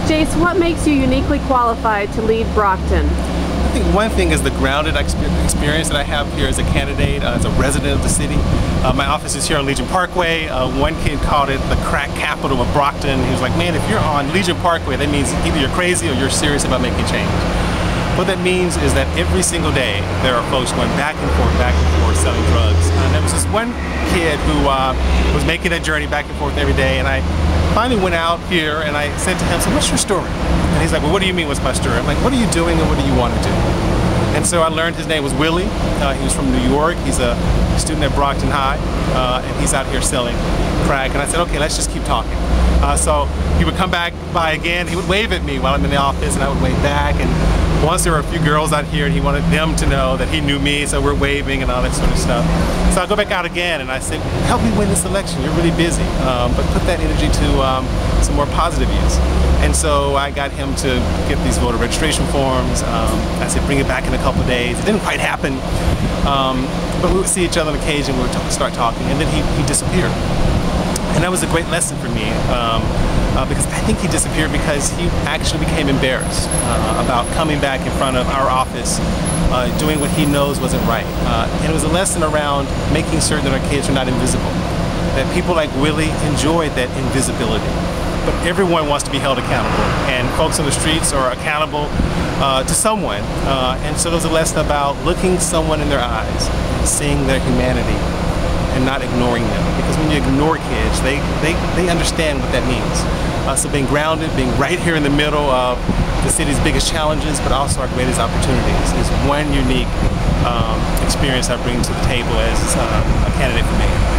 Jace, what makes you uniquely qualified to lead Brockton? I think one thing is the grounded experience that I have here as a candidate, as a resident of the city. My office is here on Legion Parkway. One kid called it the crack capital of Brockton. He was like, man, if you're on Legion Parkway, that means either you're crazy or you're serious about making change. What that means is that every single day there are folks going back and forth selling drugs. There was this one kid who was making that journey back and forth every day, and I finally went out here and I said to him, so what's your story? And he's like, well, what do you mean what's my story? I'm like, what are you doing and what do you want to do? And so I learned his name was Willie. He was from New York. He's a student at Brockton High, and he's out here selling crack. And I said, okay, let's just keep talking. So he would come back by again. He would wave at me while I'm in the office, and I would wave back. And once there were a few girls out here, and he wanted them to know that he knew me, so we're waving and all that sort of stuff. So I go back out again, and I said, help me win this election. You're really busy, but put that energy to some more positive use. And so I got him to get these voter registration forms. I said, bring it back in a couple of days. It didn't quite happen, but we would see each other on occasion. We would start talking, and then he disappeared. And that was a great lesson for me, because I think he disappeared because he actually became embarrassed about coming back in front of our office, doing what he knows wasn't right. And it was a lesson around making certain that our kids are not invisible, that people like Willie enjoyed that invisibility. But everyone wants to be held accountable, and folks on the streets are accountable to someone. And so there was a lesson about looking someone in their eyes, and seeing their humanity, and not ignoring them. Because when you ignore kids, they understand what that means. So being grounded, being right here in the middle of the city's biggest challenges, but also our greatest opportunities, is one unique experience I bring to the table as a candidate for mayor.